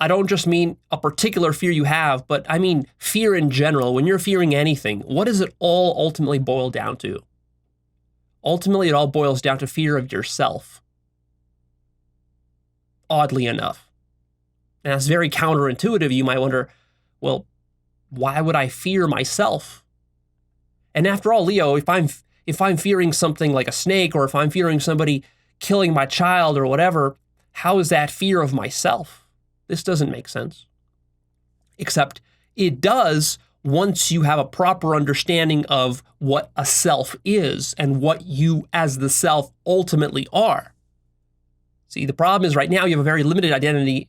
I don't just mean a particular fear you have, but I mean fear in general. When you're fearing anything, what does it all ultimately boil down to? Ultimately, it all boils down to fear of yourself. Oddly enough. And that's very counterintuitive. You might wonder, well, why would I fear myself? And after all, Leo, if I'm fearing something like a snake, or if I'm fearing somebody killing my child or whatever, how is that fear of myself? This doesn't make sense. Except it does once you have a proper understanding of what a self is and what you as the self ultimately are. See, the problem is right now you have a very limited identity,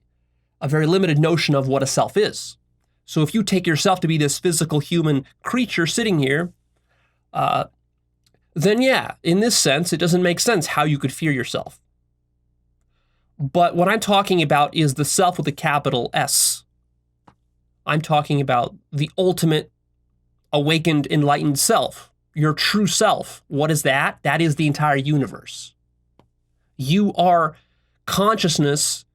a very limited notion of what a self is. So if you take yourself to be this physical human creature sitting here, then yeah, in this sense, it doesn't make sense how you could fear yourself. But what I'm talking about is the self with a capital S. I'm talking about the ultimate awakened, enlightened self, your true self. What is that? That is the entire universe. You are consciousness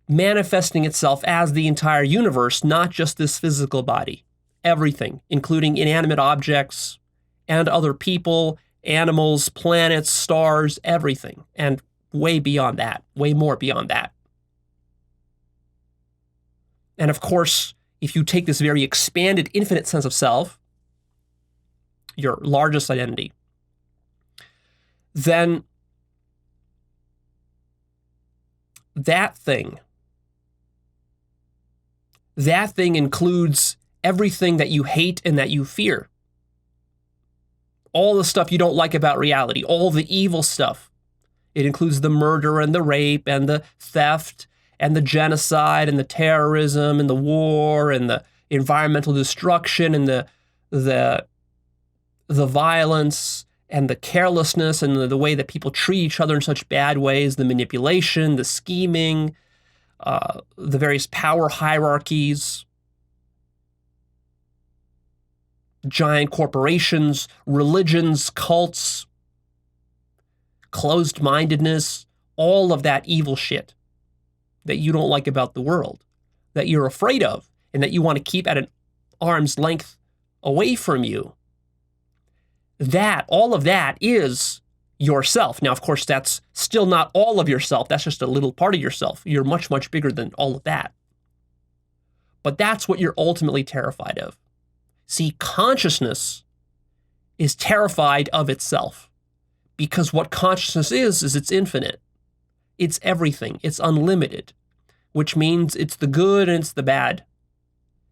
manifesting itself as the entire universe, not just this physical body. Everything, including inanimate objects and other people, animals, planets, stars, everything. And way beyond that, way more beyond that. And of course, if you take this very expanded, infinite sense of self, your largest identity, then that thing includes everything that you hate and that you fear. All the stuff you don't like about reality, all the evil stuff. It includes the murder and the rape and the theft and the genocide and the terrorism and the war and the environmental destruction and the violence and the carelessness and the way that people treat each other in such bad ways, the manipulation, the scheming, the various power hierarchies, giant corporations, religions, cults, closed-mindedness, all of that evil shit that you don't like about the world, that you're afraid of, and that you want to keep at an arm's length away from you. All of that is yourself. Now, of course, that's still not all of yourself. That's just a little part of yourself. You're much, much bigger than all of that. But that's what you're ultimately terrified of. See, consciousness is terrified of itself. Because what consciousness is it's infinite. It's everything. It's unlimited, which means it's the good and it's the bad.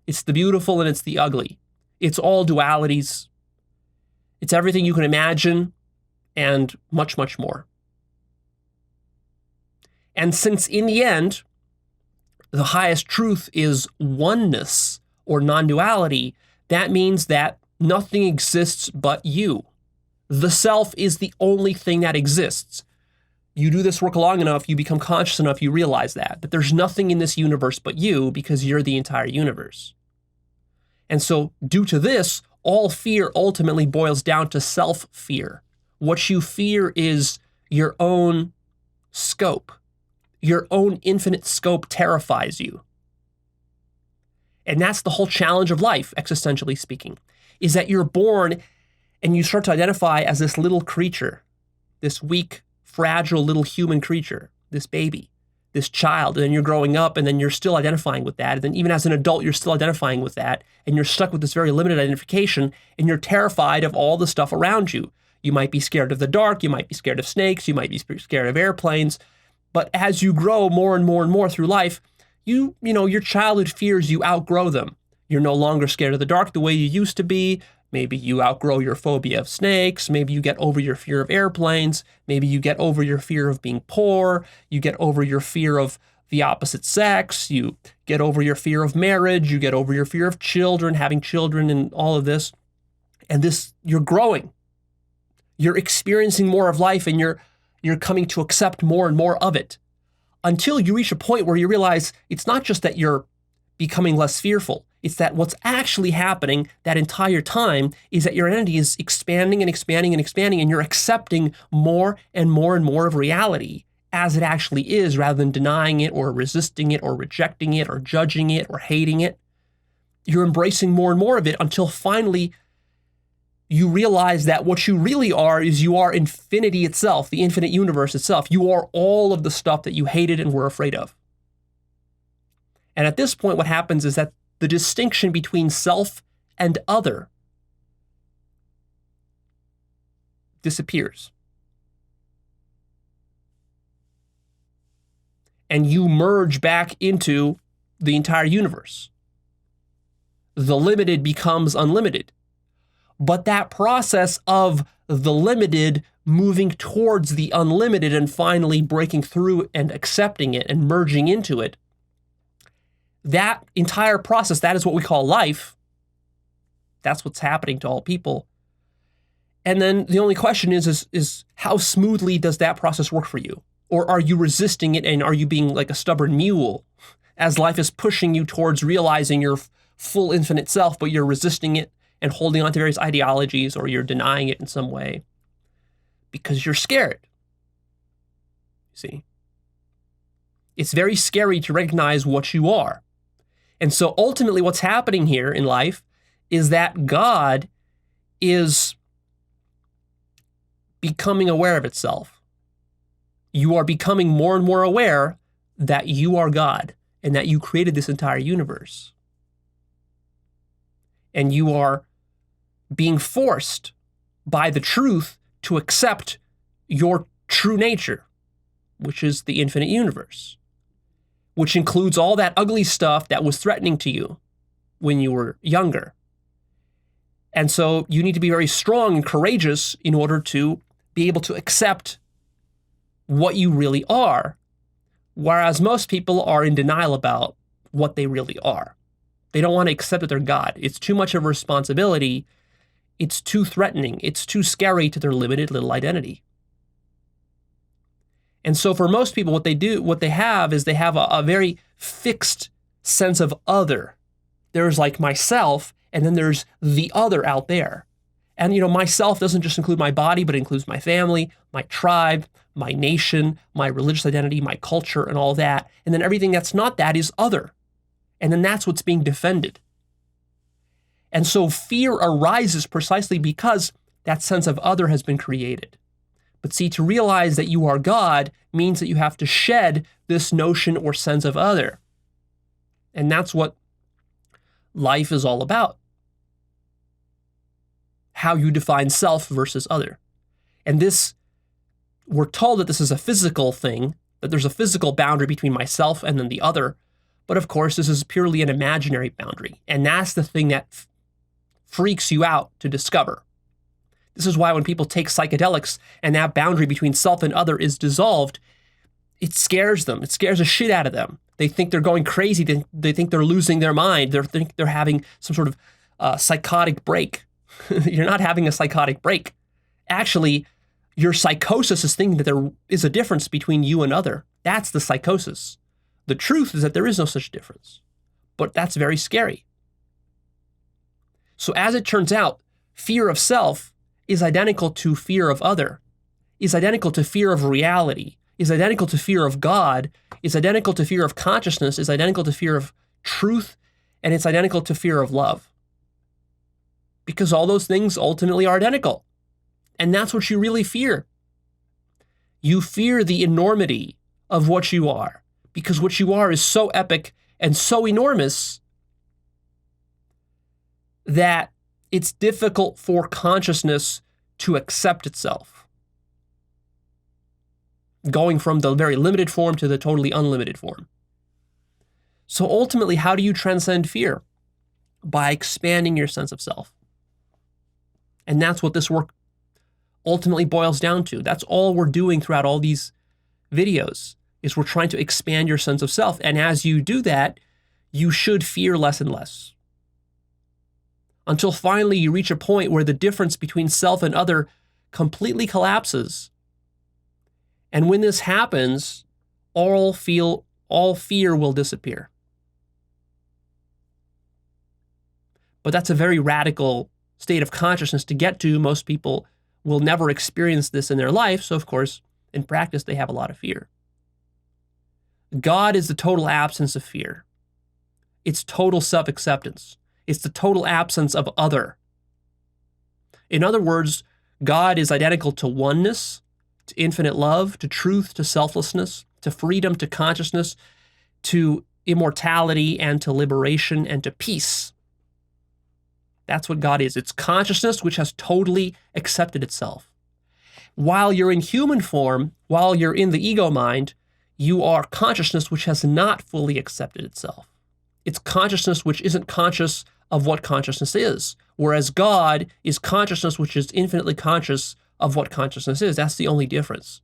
It's the beautiful and it's the ugly. It's all dualities. It's everything you can imagine and much, much more. And since in the end, the highest truth is oneness or non-duality, that means that nothing exists but you. The self is the only thing that exists. You do this work long enough, you become conscious enough, you realize that there's nothing in this universe but you because you're the entire universe. And so due to this, all fear ultimately boils down to self-fear. What you fear is your own scope. Your own infinite scope terrifies you. And that's the whole challenge of life, existentially speaking, is that you're born and you start to identify as this little creature, this weak, fragile little human creature, this baby, this child, and then you're growing up and then you're still identifying with that. And then even as an adult, you're still identifying with that. And you're stuck with this very limited identification and you're terrified of all the stuff around you. You might be scared of the dark. You might be scared of snakes. You might be scared of airplanes. But as you grow more and more and more through life, you know, your childhood fears, you outgrow them. You're no longer scared of the dark the way you used to be. Maybe you outgrow your phobia of snakes. Maybe you get over your fear of airplanes. Maybe you get over your fear of being poor. You get over your fear of the opposite sex. You get over your fear of marriage. You get over your fear of children, having children and all of this. And this, you're growing. You're experiencing more of life and you're coming to accept more and more of it until you reach a point where you realize it's not just that you're becoming less fearful. It's that what's actually happening that entire time is that your identity is expanding and expanding and expanding, and you're accepting more and more and more of reality as it actually is, rather than denying it or resisting it or rejecting it or judging it or hating it. You're embracing more and more of it until finally you realize that what you really are is you are infinity itself, the infinite universe itself. You are all of the stuff that you hated and were afraid of. And at this point, what happens is that the distinction between self and other disappears. And you merge back into the entire universe. The limited becomes unlimited. But that process of the limited moving towards the unlimited and finally breaking through and accepting it and merging into it, that entire process, that is what we call life. That's what's happening to all people. And then the only question is how smoothly does that process work for you? Or are you resisting it and are you being like a stubborn mule as life is pushing you towards realizing your full infinite self, but you're resisting it and holding on to various ideologies, or you're denying it in some way because you're scared? See? It's very scary to recognize what you are. And so ultimately what's happening here in life is that God is becoming aware of itself. You are becoming more and more aware that you are God and that you created this entire universe. And you are being forced by the truth to accept your true nature, which is the infinite universe, which includes all that ugly stuff that was threatening to you when you were younger. And so you need to be very strong and courageous in order to be able to accept what you really are, whereas most people are in denial about what they really are. They don't want to accept that they're God. It's too much of a responsibility. It's too threatening. It's too scary to their limited little identity. And so for most people, what they have is they have a very fixed sense of other. There's like myself, and then there's the other out there. And, myself doesn't just include my body, but it includes my family, my tribe, my nation, my religious identity, my culture, and all that. And then everything that's not that is other. And then that's what's being defended. And so fear arises precisely because that sense of other has been created. But see, to realize that you are God means that you have to shed this notion or sense of other. And that's what life is all about. How you define self versus other. And this, we're told that this is a physical thing, that there's a physical boundary between myself and then the other. But of course, this is purely an imaginary boundary. And that's the thing that freaks you out to discover. This is why when people take psychedelics and that boundary between self and other is dissolved, it scares them. It scares the shit out of them. They think they're going crazy. They think they're losing their mind. They think they're having some sort of psychotic break. You're not having a psychotic break. Actually, your psychosis is thinking that there is a difference between you and other. That's the psychosis. The truth is that there is no such difference. But that's very scary. So as it turns out, fear of self is identical to fear of other, is identical to fear of reality, is identical to fear of God, is identical to fear of consciousness, is identical to fear of truth, and it's identical to fear of love. Because all those things ultimately are identical. And that's what you really fear. You fear the enormity of what you are, because what you are is so epic and so enormous that it's difficult for consciousness to accept itself, going from the very limited form to the totally unlimited form. So ultimately, how do you transcend fear? By expanding your sense of self. And that's what this work ultimately boils down to. That's all we're doing throughout all these videos, is we're trying to expand your sense of self. And as you do that, you should fear less and less. Until finally you reach a point where the difference between self and other completely collapses. And when this happens, all fear will disappear. But that's a very radical state of consciousness to get to. Most people will never experience this in their life. So of course, in practice, they have a lot of fear. God is the total absence of fear. It's total self-acceptance. It's the total absence of other. In other words, God is identical to oneness, to infinite love, to truth, to selflessness, to freedom, to consciousness, to immortality, and to liberation, and to peace. That's what God is. It's consciousness which has totally accepted itself. While you're in human form, while you're in the ego mind, you are consciousness which has not fully accepted itself. It's consciousness which isn't conscious of what consciousness is, whereas God is consciousness which is infinitely conscious of what consciousness is. That's the only difference.